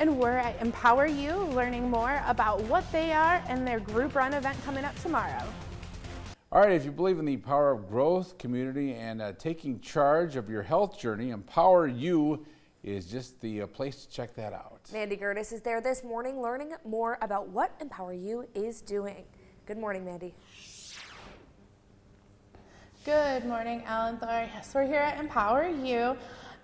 And we're at Empower You, learning more about what they are and their group run event coming up tomorrow. All right, if you believe in the power of growth, community, and taking charge of your health journey, Empower You is just the place to check that out. Mandy Gertis is there this morning learning more about what Empower You is doing. Good morning, Mandy. Good morning, Alan Thor. Yes, we're here at Empower You,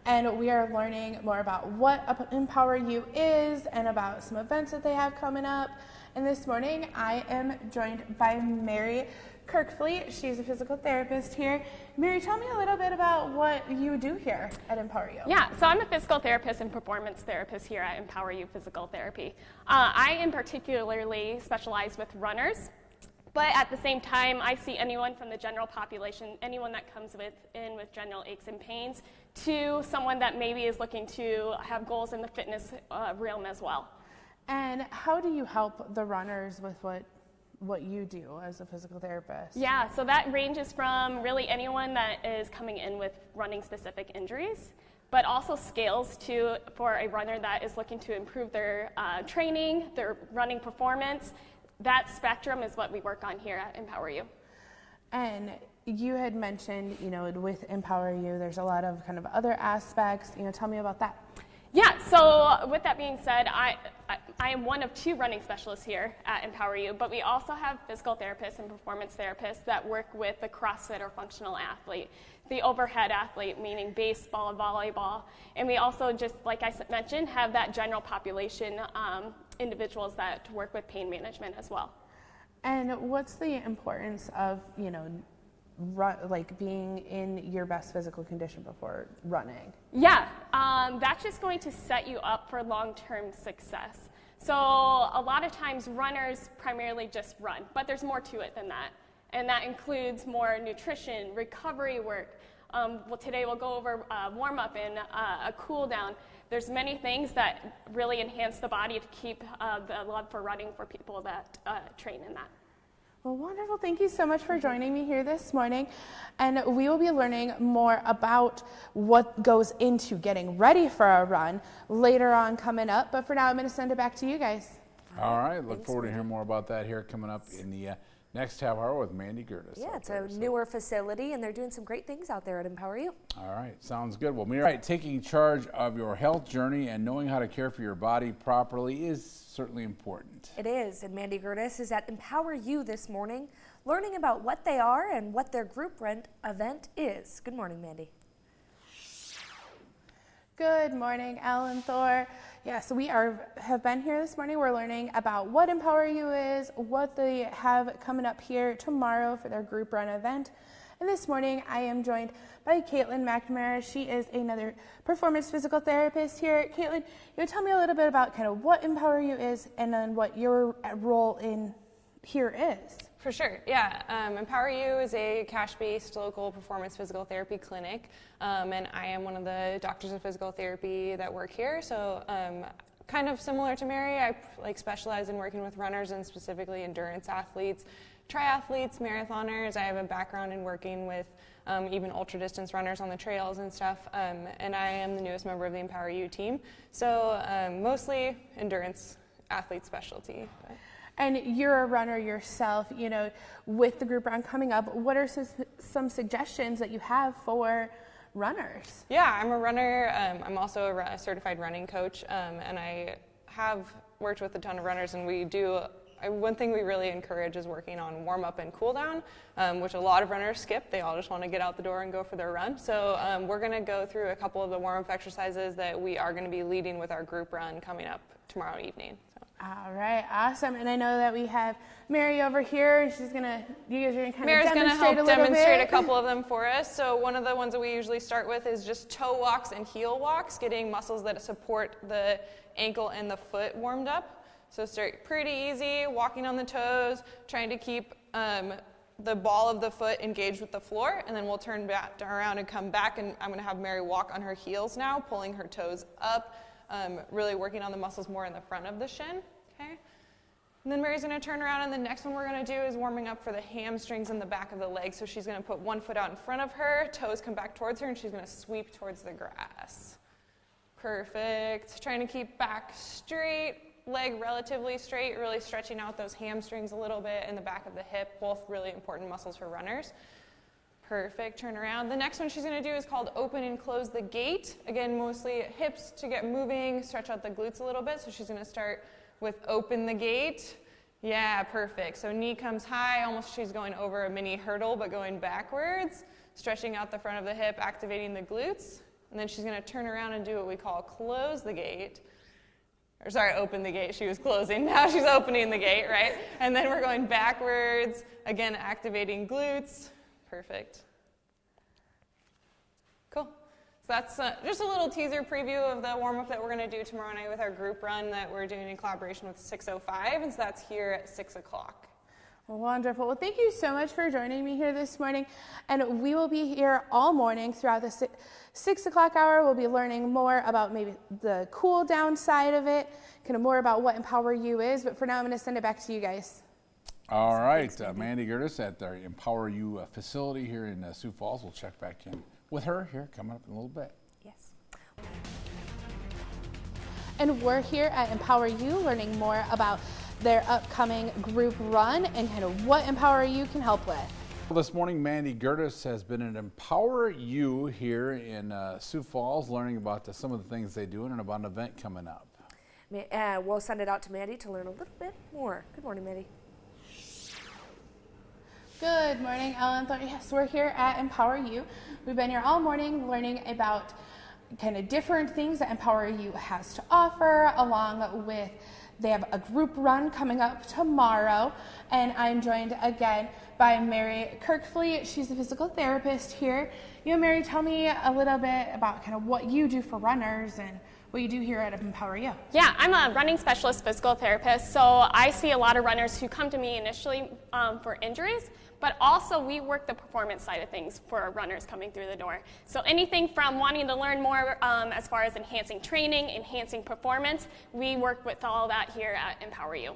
and we are learning more about what Empower You is and about some events that they have coming up. And this morning, I am joined by Mary Kirkfleet. She's a physical therapist here. Mary, tell me a little bit about what you do here at Empower You. Yeah, so I'm a physical therapist and performance therapist here at Empower You Physical Therapy. I am particularly specialized with runners, but at the same time, I see anyone from the general population, anyone that comes in with general aches and pains, to someone that maybe is looking to have goals in the fitness realm as well. And how do you help the runners with what you do as a physical therapist? Yeah, so that ranges from really anyone that is coming in with running specific injuries, but also scales for a runner that is looking to improve their training, their running performance. That spectrum is what we work on here at Empower You. And you had mentioned, with Empower You, there's a lot of kind of other aspects. Tell me about that. Yeah, so with that being said, I am one of 2 running specialists here at Empower You, but we also have physical therapists and performance therapists that work with the CrossFit or functional athlete, the overhead athlete, meaning baseball and volleyball. And we also, just like I mentioned, have that general population individuals that work with pain management as well. And what's the importance of, being in your best physical condition before running? Yeah, that's just going to set you up for long-term success. So a lot of times runners primarily just run, but there's more to it than that. And that includes more nutrition, recovery work. Today we'll go over warm-up and a cool down. There's many things that really enhance the body to keep the love for running for people that train in that. Well, wonderful. Thank you so much for joining me here this morning. And we will be learning more about what goes into getting ready for a run later on coming up. But for now, I'm going to send it back to you guys. All right. Look forward to hearing more about that here coming up in the next half hour with Mandy Gertis. Yeah, it's a newer facility, and they're doing some great things out there at Empower You. All right. Sounds good. Well, Mary, taking charge of your health journey and knowing how to care for your body properly is certainly important. It is, and Mandy Gertis is at Empower You this morning, learning about what they are and what their group event is. Good morning, Mandy. Good morning, Alan Thor. Yes, we have been here this morning. We're learning about what Empower You is, what they have coming up here tomorrow for their group run event. And this morning, I am joined by Caitlin McNamara. She is another performance physical therapist here. Caitlin, tell me a little bit about kind of what Empower You is and then what your role in here is. For sure, yeah. Empower You is a cash-based local performance physical therapy clinic, and I am one of the doctors of physical therapy that work here. So kind of similar to Mary, I specialize in working with runners and specifically endurance athletes, triathletes, marathoners. I have a background in working with even ultra-distance runners on the trails and stuff, and I am the newest member of the Empower You team. So mostly endurance athlete specialty. But. And you're a runner yourself, with the group run coming up, what are some suggestions that you have for runners? Yeah, I'm a runner. I'm also a certified running coach, and I have worked with a ton of runners, and one thing we really encourage is working on warm-up and cool-down, which a lot of runners skip. They all just want to get out the door and go for their run. So we're going to go through a couple of the warm-up exercises that we are going to be leading with our group run coming up tomorrow evening. All right, awesome. And I know that we have Mary over here, and you guys are going to kind Mary's of demonstrate going to help a little demonstrate bit. a couple of them for us. So one of the ones that we usually start with is just toe walks and heel walks, getting muscles that support the ankle and the foot warmed up. So start pretty easy, walking on the toes, trying to keep the ball of the foot engaged with the floor, and then we'll turn back around and come back, and I'm going to have Mary walk on her heels now, pulling her toes up, really working on the muscles more in the front of the shin. Okay. And then Mary's going to turn around, and the next one we're going to do is warming up for the hamstrings in the back of the leg. So she's going to put one foot out in front of her, toes come back towards her, and she's going to sweep towards the grass. Perfect. Trying to keep back straight, leg relatively straight, really stretching out those hamstrings a little bit and the back of the hip, both really important muscles for runners. Perfect, turn around. The next one she's gonna do is called open and close the gait. Again, mostly hips to get moving, stretch out the glutes a little bit. So she's gonna start with open the gait. Yeah, perfect. So knee comes high, almost she's going over a mini hurdle, but going backwards, stretching out the front of the hip, activating the glutes. And then she's gonna turn around and do what we call close the gait. Or sorry, open the gate. She was closing. Now she's opening the gate, right? And then we're going backwards, again, activating glutes. Perfect. Cool. So that's just a little teaser preview of the warm-up that we're going to do tomorrow night with our group run that we're doing in collaboration with 605, and so that's here at 6 o'clock. Wonderful. Well, thank you so much for joining me here this morning. And we will be here all morning throughout the 6 o'clock hour. We'll be learning more about maybe the cool down side of it, kind of more about what Empower You is. But for now, I'm going to send it back to you guys. All right, Mandy Gertis at the Empower You facility here in Sioux Falls. We'll check back in with her here coming up in a little bit. Yes. And we're here at Empower You learning more about their upcoming group run and kind of what Empower You can help with. Well, this morning, Mandy Gertis has been at Empower You here in Sioux Falls, learning about some of the things they do and about an event coming up. We'll send it out to Mandy to learn a little bit more. Good morning, Mandy. Good morning, Ellen. Yes, we're here at Empower You. We've been here all morning learning about kind of different things that Empower You has to offer, along with they have a group run coming up tomorrow. And I'm joined again by Mary Kirkfleet. She's a physical therapist here. Mary, tell me a little bit about kind of what you do for runners and what you do here at Empower You. Yeah, I'm a running specialist physical therapist, so I see a lot of runners who come to me initially for injuries, but also we work the performance side of things for our runners coming through the door. So anything from wanting to learn more as far as enhancing training, enhancing performance, we work with all that here at Empower You.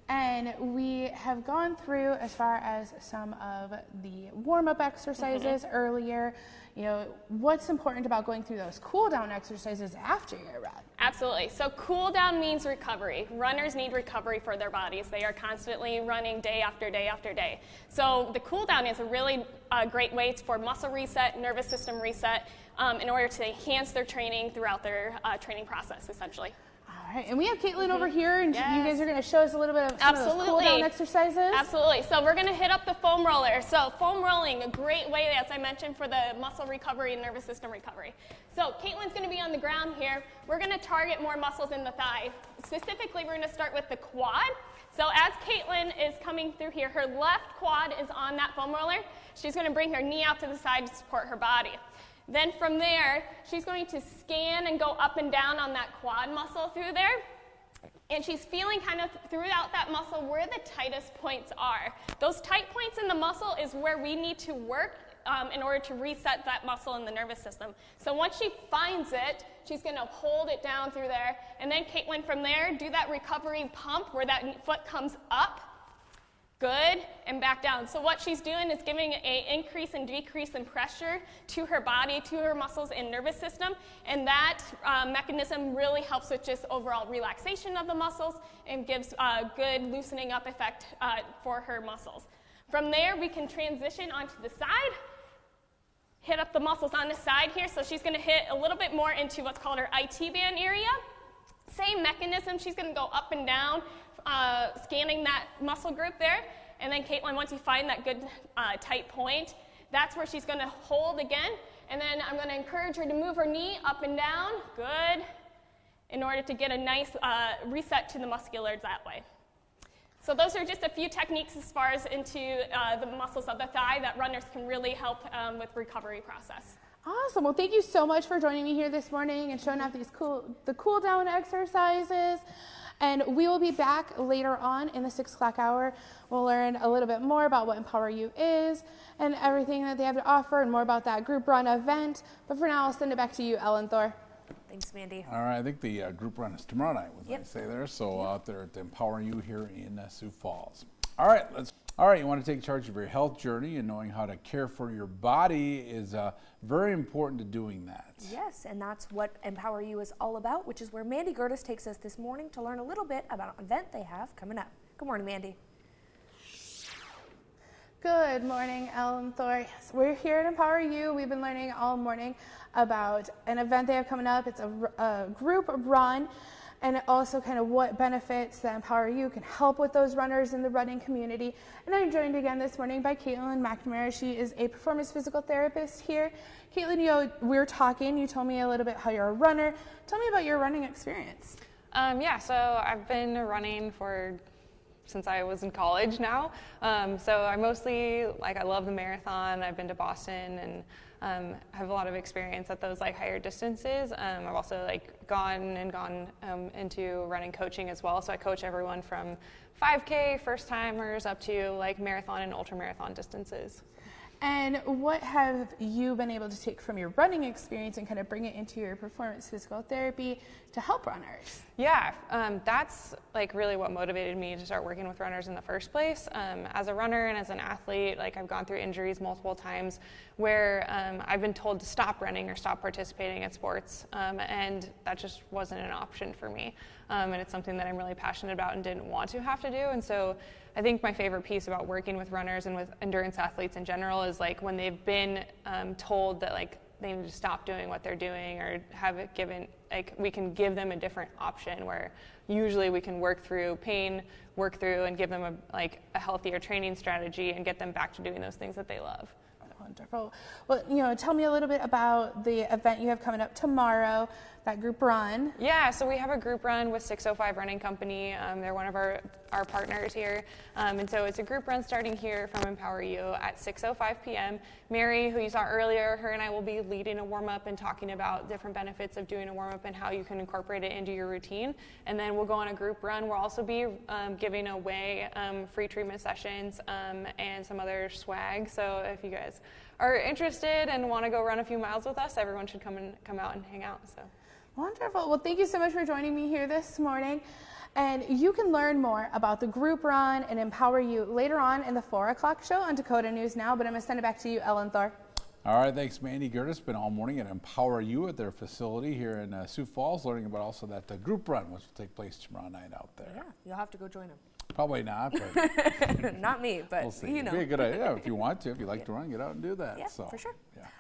And we have gone through as far as some of the warm-up exercises earlier. What's important about going through those cool-down exercises after your run? Absolutely. So cool down means recovery. Runners need recovery for their bodies. They are constantly running day after day after day. So the cool down is a really great way for muscle reset, nervous system reset, in order to enhance their training throughout their training process, essentially. All right, and we have Caitlin over here, and you guys are going to show us a little bit of some of those cool-down exercises. Absolutely. So we're going to hit up the foam roller. So foam rolling, a great way, as I mentioned, for the muscle recovery and nervous system recovery. So Caitlin's going to be on the ground here. We're going to target more muscles in the thigh. Specifically, we're going to start with the quad. So as Caitlin is coming through here, her left quad is on that foam roller. She's going to bring her knee out to the side to support her body. Then from there, she's going to scan and go up and down on that quad muscle through there. And she's feeling kind of throughout that muscle where the tightest points are. Those tight points in the muscle is where we need to work in order to reset that muscle in the nervous system. So once she finds it, she's going to hold it down through there. And then Caitlin, from there, do that recovery pump where that foot comes up. Good, and back down. So what she's doing is giving an increase and decrease in pressure to her body, to her muscles and nervous system, and that mechanism really helps with just overall relaxation of the muscles and gives a good loosening up effect for her muscles. From there, we can transition onto the side, hit up the muscles on the side here. So she's going to hit a little bit more into what's called her IT band area. Same mechanism, she's going to go up and down, scanning that muscle group there. And then Caitlin, once you find that good tight point, that's where she's going to hold again. And then I'm going to encourage her to move her knee up and down, good, in order to get a nice reset to the musculars that way. So those are just a few techniques as far as into the muscles of the thigh that runners can really help with recovery process. Awesome. Well, thank you so much for joining me here this morning and showing off the cool down exercises. And we will be back later on in the 6 o'clock hour. We'll learn a little bit more about what Empower You is and everything that they have to offer and more about that group run event. But for now, I'll send it back to you, Ellen Thor. Thanks, Mandy. All right, I think the group run is tomorrow night, what I say there. So out there at Empower You here in Sioux Falls. All right, let's All right, you want to take charge of your health journey, and knowing how to care for your body is very important to doing that. Yes, and that's what Empower You is all about, which is where Mandy Gertis takes us this morning to learn a little bit about an event they have coming up. Good morning, Mandy. Good morning, Ellen Thor. Yes, we're here at Empower You. We've been learning all morning about an event they have coming up. It's a group run, and also kind of what benefits that Empower You can help with those runners in the running community. And I'm joined again this morning by Caitlin McNamara. She is a performance physical therapist here. Caitlin, we're talking. You told me a little bit how you're a runner. Tell me about your running experience. Yeah, so I've been running since I was in college now. So I mostly, I love the marathon. I've been to Boston and have a lot of experience at those higher distances. I've also gone into running coaching as well. So I coach everyone from 5K first timers up to marathon and ultra marathon distances. And what have you been able to take from your running experience and kind of bring it into your performance physical therapy to help runners? Yeah, that's really what motivated me to start working with runners in the first place. As a runner and as an athlete, I've gone through injuries multiple times where I've been told to stop running or stop participating in sports, and that just wasn't an option for me. And it's something that I'm really passionate about and didn't want to have to do. And so I think my favorite piece about working with runners and with endurance athletes in general is when they've been told that they need to stop doing what they're doing or have it given, we can give them a different option where usually we can work through pain, work through and give them a healthier training strategy and get them back to doing those things that they love. Wonderful. Well, tell me a little bit about the event you have coming up tomorrow, that group run. Yeah, so we have a group run with 605 Running Company. They're one of our partners here. And so it's a group run starting here from Empower You at 6:05 p.m. Mary, who you saw earlier, her and I will be leading a warm-up and talking about different benefits of doing a warm-up and how you can incorporate it into your routine. And then we'll go on a group run. We'll also be giving away free treatment sessions and some other swag. So if you guys are interested and want to go run a few miles with us, everyone should come out and hang out. So. Wonderful. Well, thank you so much for joining me here this morning. And you can learn more about the group run and Empower You later on in the 4 o'clock show on Dakota News Now. But I'm going to send it back to you, Ellen Thor. All right, thanks, Mandy Gertis. Been all morning at Empower You at their facility here in Sioux Falls, learning about also that group run, which will take place tomorrow night out there. Yeah, you'll have to go join them. Probably not, but Not me, but we'll see. you know. It'd be a good idea if you want to. If you like to run, get out and do that. Yeah, so, for sure. Yeah.